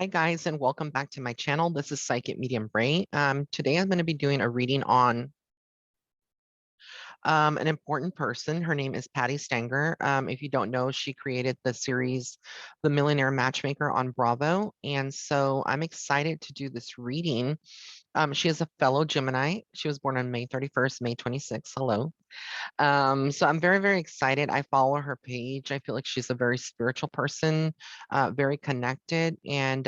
Hi guys, and welcome back to my channel. This is Psychic Medium Ray. Today I'm going to be doing a reading on an important person. Her name is Patti Stanger. If you don't know, she created the series The Millionaire Matchmaker on Bravo. And so I'm excited to do this reading. She is a fellow Gemini. She was born on May 31st, May 26th. Hello. So I'm very, very excited. I follow her page. I feel like she's a very spiritual person, very connected, and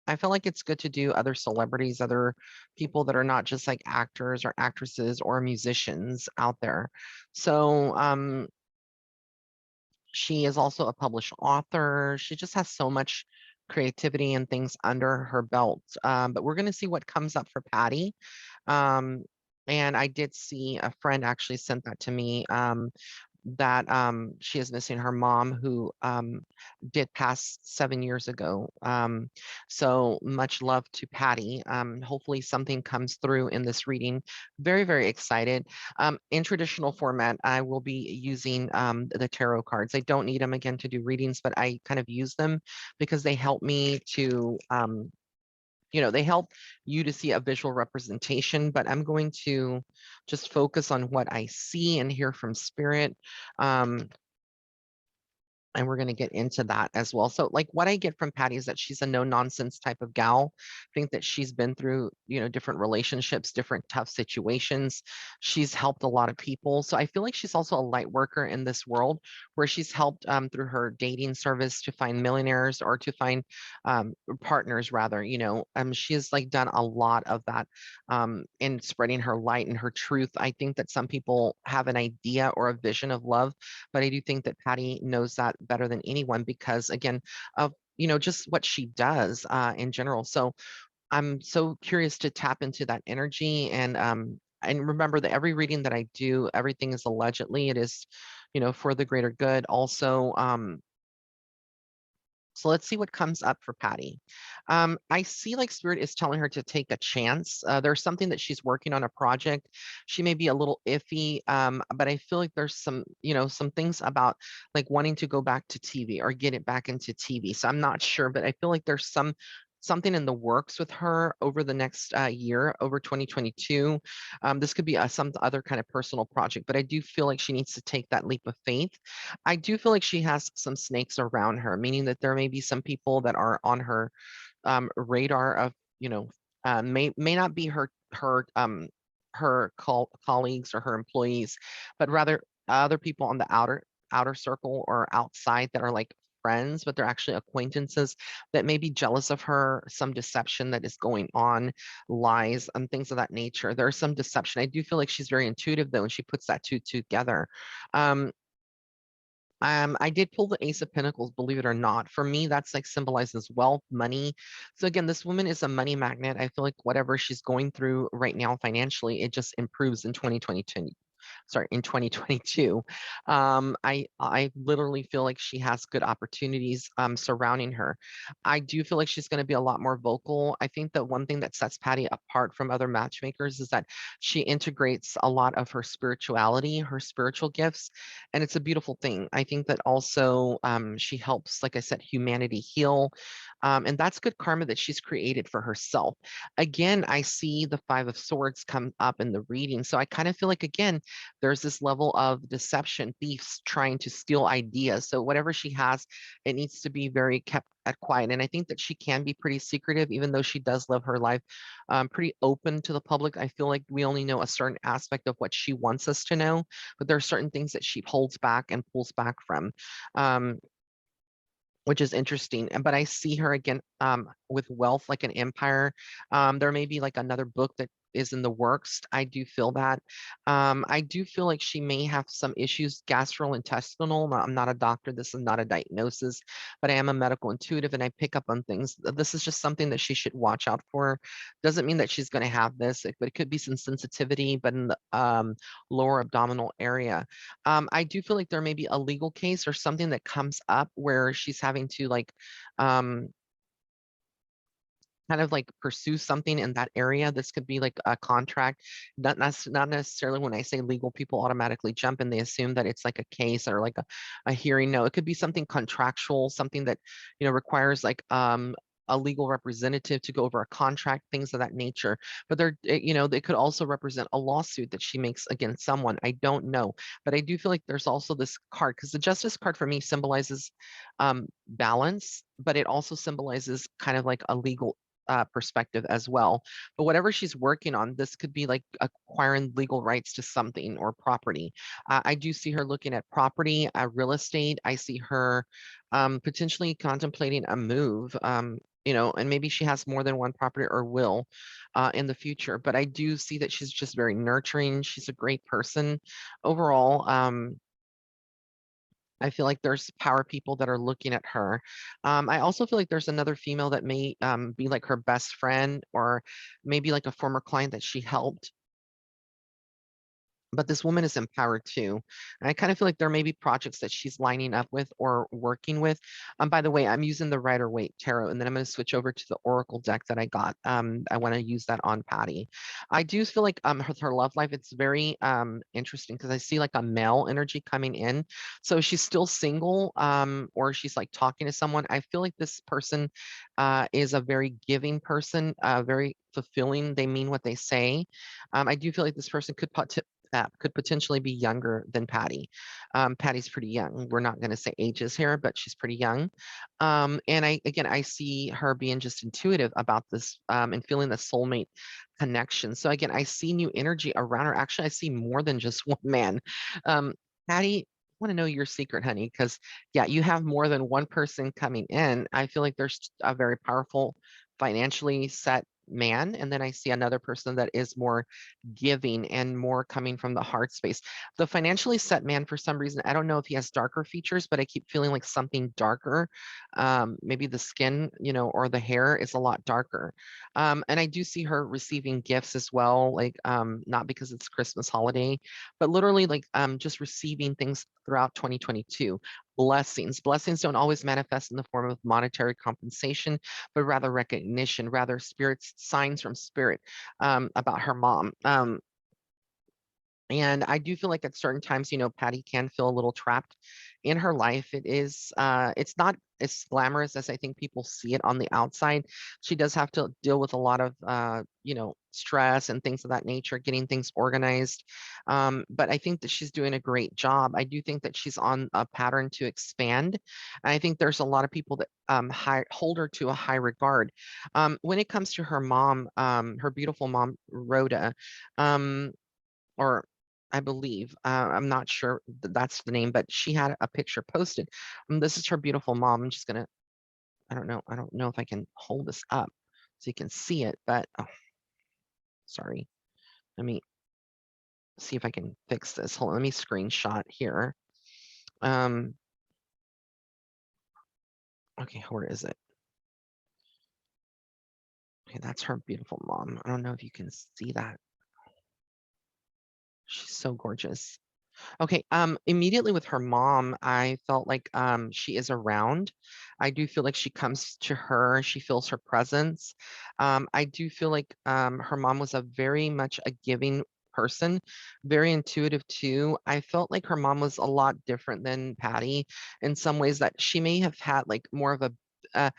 I feel like it's good to do other celebrities, other people that are not just like actors or actresses or musicians out there. So she is also a published author. She just has so much creativity and things under her belt. But we're going to see what comes up for Patti. Um, and I did see a friend actually sent that to me. That she is missing her mom, who did pass 7 years ago. So much love to Patti. Hopefully something comes through in this reading. Very, very excited. In traditional format, I will be using the tarot cards. I don't need them again to do readings, but I kind of use them because they help me to they help you to see a visual representation, but I'm going to just focus on what I see and hear from spirit. Um, and we're going to get into that as well. So like what I get from Patti is that she's a no nonsense type of gal. I think that she's been through, different relationships, different tough situations. She's helped a lot of people. So I feel like she's also a light worker in this world where she's helped through her dating service to find millionaires or to find partners rather, she has like done a lot of that in spreading her light and her truth. I think that some people have an idea or a vision of love, but I do think that Patti knows that better than anyone because, again, of just what she does in general. So I'm so curious to tap into that energy and remember that every reading that I do, everything is allegedly. It is, for the greater good. Also, so let's see what comes up for Patti. I see like Spirit is telling her to take a chance. There's something that she's working on, a project. She may be a little iffy, but I feel like there's some things about like wanting to go back to TV or get it back into TV. So I'm not sure, but I feel like there's something in the works with her over the next year, over 2022. This could be some other kind of personal project, but I do feel like she needs to take that leap of faith. I do feel like she has some snakes around her, meaning that there may be some people that are on her radar of, may not be her colleagues or her employees, but rather other people on the outer circle or outside that are like friends, but they're actually acquaintances that may be jealous of her, some deception that is going on, lies and things of that nature. There's some deception. I do feel like she's very intuitive though, and she puts that two together. Um, I did pull the Ace of Pinnacles, believe it or not. For me, that's like symbolizes wealth, money. So again, this woman is a money magnet. I feel like whatever she's going through right now financially, it just improves in 2022. Sorry, in 2022. I literally feel like she has good opportunities surrounding her. I do feel like she's going to be a lot more vocal. I think that one thing that sets Patti apart from other matchmakers is that she integrates a lot of her spirituality, her spiritual gifts, and it's a beautiful thing. I think that also she helps, like I said, humanity heal, and that's good karma that she's created for herself. Again, I see the Five of Swords come up in the reading, so I kind of feel like again there's this level of deception, thieves trying to steal ideas. So whatever she has, it needs to be very kept at quiet. And I think that she can be pretty secretive, even though she does live her life pretty open to the public. I feel like we only know a certain aspect of what she wants us to know, but there are certain things that she holds back and pulls back from. Which is interesting. But I see her again with wealth like an empire. There may be like another book that is in the works. I do feel that. I do feel like she may have some issues gastrointestinal. I'm not a doctor. This is not a diagnosis, but I am a medical intuitive and I pick up on things. This is just something that she should watch out for. Doesn't mean that she's going to have this, but it could be some sensitivity, but in the lower abdominal area. I do feel like there may be a legal case or something that comes up where she's having to like kind of like pursue something in that area. This could be like a contract, not necessarily when I say legal, people automatically jump and they assume that it's like a case or like a hearing. No, it could be something contractual, something that, requires like a legal representative to go over a contract, things of that nature. But they could also represent a lawsuit that she makes against someone. I don't know, but I do feel like there's also this card because the Justice card for me symbolizes balance, but it also symbolizes kind of like a legal perspective as well. But whatever she's working on, this could be like acquiring legal rights to something or property. I do see her looking at property, real estate. I see her potentially contemplating a move. And maybe she has more than one property or will in the future. But I do see that she's just very nurturing. She's a great person overall. I feel like there's power people that are looking at her. I also feel like there's another female that may be like her best friend or maybe like a former client that she helped, but this woman is empowered too. And I kind of feel like there may be projects that she's lining up with or working with. By the way, I'm using the Rider-Waite Tarot, and then I'm going to switch over to the Oracle deck that I got. I want to use that on Patti. I do feel like her love life, it's very interesting because I see like a male energy coming in. So she's still single, or she's like talking to someone. I feel like this person is a very giving person, very fulfilling. They mean what they say. I do feel like this person that could potentially be younger than Patti. Patti's pretty young. We're not going to say ages here, but she's pretty young. And I see her being just intuitive about this and feeling the soulmate connection. So again, I see new energy around her. Actually, I see more than just one man. Patti, I want to know your secret, honey, because yeah, you have more than one person coming in. I feel like there's a very powerful, financially set man, and then I see another person that is more giving and more coming from the heart space. The financially set man, for some reason, I don't know if he has darker features, but I keep feeling like something darker. Maybe the skin, or the hair is a lot darker. And I do see her receiving gifts as well, like not because it's Christmas holiday, but literally like just receiving things throughout 2022. Blessings. Blessings don't always manifest in the form of monetary compensation, but rather recognition, rather spirits, signs from spirit about her mom. And I do feel like at certain times, Patti can feel a little trapped in her life. It's not as glamorous as I think people see it on the outside. She does have to deal with a lot of, stress and things of that nature, getting things organized. But I think that she's doing a great job. I do think that she's on a pattern to expand. And I think there's a lot of people that hold her to a high regard. When it comes to her mom, her beautiful mom, Rhoda, or I believe, I'm not sure that's the name, but she had a picture posted. This is her beautiful mom. I'm just gonna, I don't know if I can hold this up so you can see it, but oh, sorry. Let me see if I can fix this. Hold on, let me screenshot here. Okay, where is it? Okay, that's her beautiful mom. I don't know if you can see that. She's so gorgeous. Okay, immediately with her mom, I felt like she is around. I do feel like she comes to her, she feels her presence. I do feel like her mom was a very much a giving person, very intuitive too. I felt like her mom was a lot different than Patti in some ways that she may have had like more of a uh,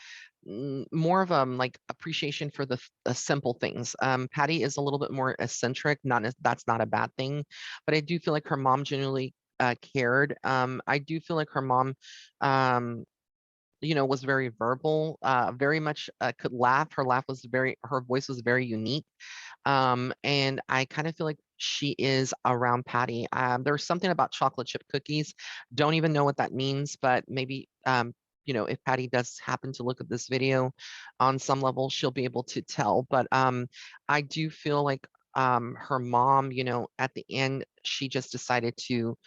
more of like appreciation for the simple things. Patti is a little bit more eccentric, that's not a bad thing, but I do feel like her mom genuinely cared. I do feel like her mom, um, was very verbal, very much could laugh. Her voice was very unique. And I kind of feel like she is around Patti. There's something about chocolate chip cookies. Don't even know what that means, but maybe if Patti does happen to look at this video on some level, she'll be able to tell. But I do feel like her mom, at the end, she just decided to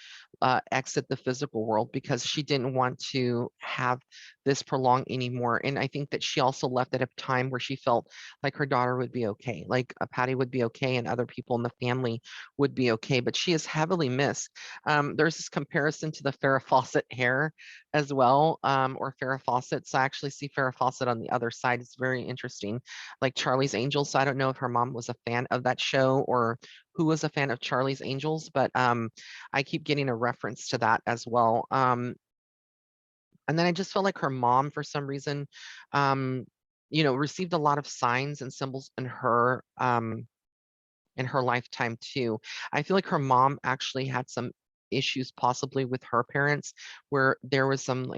exit the physical world because she didn't want to have this prolong anymore. And I think that she also left at a time where she felt like her daughter would be okay, like Patty would be okay, and other people in the family would be okay. But she is heavily missed. There's this comparison to the Farrah Fawcett hair as well, or Farrah Fawcett. So I actually see Farrah Fawcett on the other side. It's very interesting, like Charlie's Angels. So I don't know if her mom was a fan of that show or who was a fan of Charlie's Angels, but I keep getting a reference to that as well. And then I just felt like her mom, for some reason, um, received a lot of signs and symbols in her lifetime too. I feel like her mom actually had some issues possibly with her parents where there was some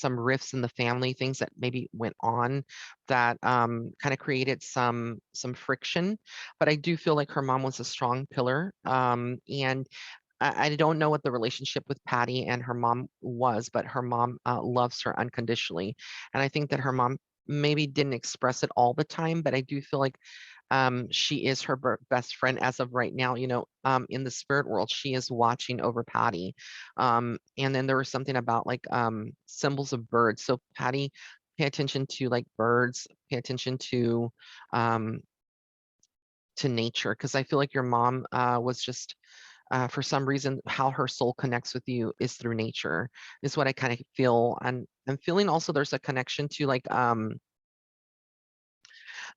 rifts in the family, things that maybe went on that kind of created some friction. But I do feel like her mom was a strong pillar. And I don't know what the relationship with Patty and her mom was, but her mom loves her unconditionally. And I think that her mom maybe didn't express it all the time, but I do feel like she is her best friend as of right now. In the spirit world, she is watching over Patty. And then there was something about like symbols of birds. So Patty, pay attention to like birds, pay attention um, to nature, because I feel like your mom was just for some reason, how her soul connects with you is through nature, is what I kind of feel. And I'm feeling also there's a connection to like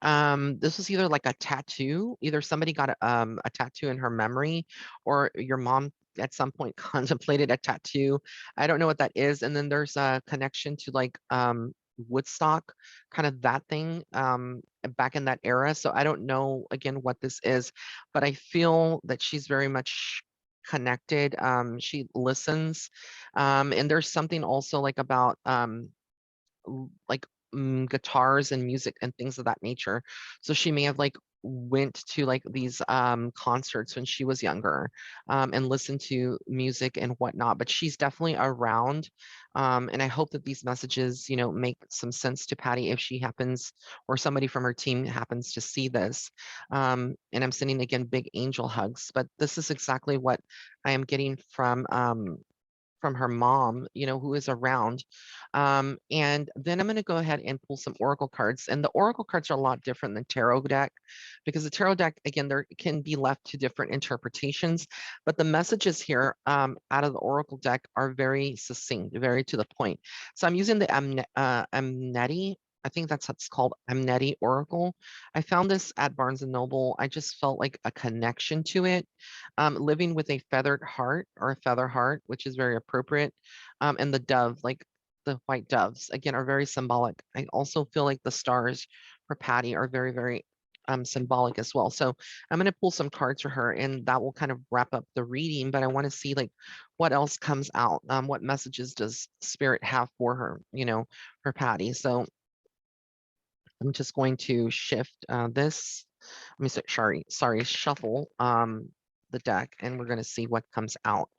this was either like a tattoo, either somebody got a tattoo in her memory, or your mom at some point contemplated a tattoo. I don't know what that is. And then there's a connection to like Woodstock, kind of that thing back in that era. So I don't know again what this is, but I feel that she's very much connected. She listens. And there's something also like about like guitars and music and things of that nature. So she may have like went to like these concerts when she was younger and listened to music and whatnot, but she's definitely around. And I hope that these messages, make some sense to Patty if she happens or somebody from her team happens to see this. And I'm sending again big angel hugs, but this is exactly what I am getting from her mom, who is around. And then I'm going to go ahead and pull some oracle cards. And the oracle cards are a lot different than tarot deck because the tarot deck, again, there can be left to different interpretations. But the messages here out of the oracle deck are very succinct, very to the point. So I'm using the Amneti. I think that's what's called Amneti Oracle. I found this at Barnes and Noble. I just felt like a connection to it. Living with a feathered heart or a feather heart, which is very appropriate. And the dove, like the white doves, again, are very symbolic. I also feel like the stars for Patty are very, very symbolic as well. So I'm going to pull some cards for her and that will kind of wrap up the reading, but I want to see like what else comes out. What messages does spirit have for her, for Patty. So I'm just going to shift this. Let me sorry, shuffle the deck and we're going to see what comes out.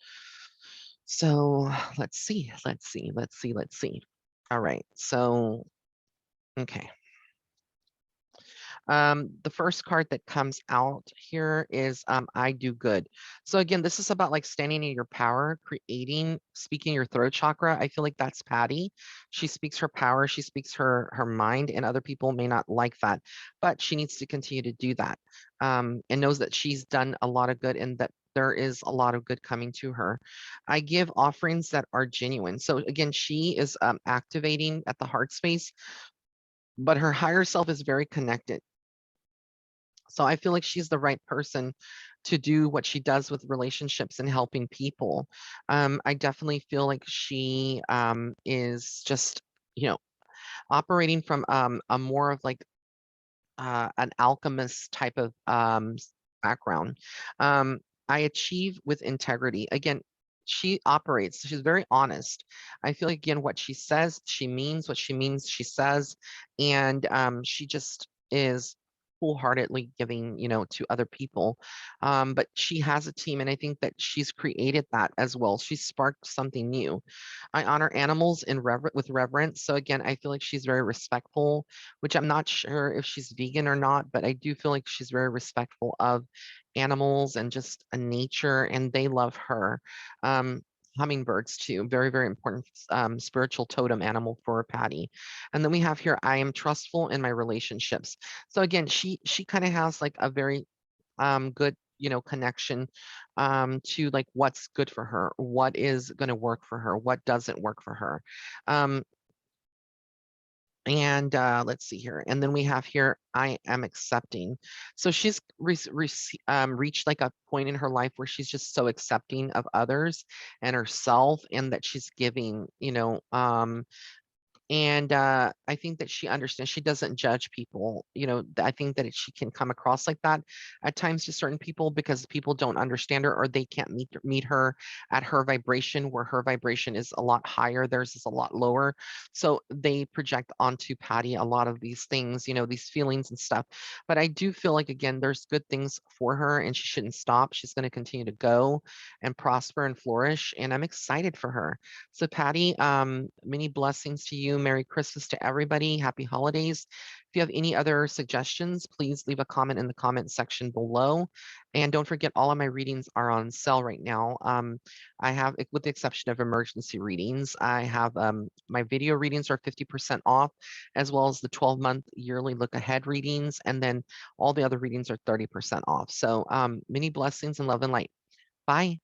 So let's see. All right, so, okay. The first card that comes out here is I do good. So again, this is about like standing in your power, creating, speaking your throat chakra. I feel like that's Patty. She speaks her power, she speaks her mind, and other people may not like that, but she needs to continue to do that. And knows that she's done a lot of good and that there is a lot of good coming to her. I give offerings that are genuine. So again, she is activating at the heart space, but her higher self is very connected. So I feel like she's the right person to do what she does with relationships and helping people. I definitely feel like she is just, you know, operating from a more of like an alchemist type of background. Um, I achieve with integrity. Again, she operates, she's very honest. I feel like, again, what she says, she means what she means, she says, and she just is wholeheartedly giving, to other people. But she has a team, and I think that she's created that as well. She sparked something new. I honor animals with reverence. So again, I feel like she's very respectful, which I'm not sure if she's vegan or not, but I do feel like she's very respectful of animals and just nature, and they love her. Um, hummingbirds too. Very, very important spiritual totem animal for Patty. And then we have here, I am trustful in my relationships. So again, she kind of has like a very good, connection to like what's good for her, what is going to work for her, what doesn't work for her. Um, and let's see here. And then we have here, I am accepting. So she's reached like a point in her life where she's just so accepting of others and herself, and that she's giving, and I think that she understands, she doesn't judge people. I think that she can come across like that at times to certain people because people don't understand her, or they can't meet her at her vibration, where her vibration is a lot higher, theirs is a lot lower. So they project onto Patty a lot of these things, these feelings and stuff. But I do feel like, again, there's good things for her, and she shouldn't stop. She's going to continue to go and prosper and flourish, and I'm excited for her. So Patty, many blessings to you. Merry Christmas to everybody. Happy holidays. If you have any other suggestions, please leave a comment in the comment section below. And don't forget, all of my readings are on sale right now. I have, with the exception of emergency readings, I have my video readings are 50% off, as well as the 12-month yearly look ahead readings. And then all the other readings are 30% off. So many blessings and love and light. Bye.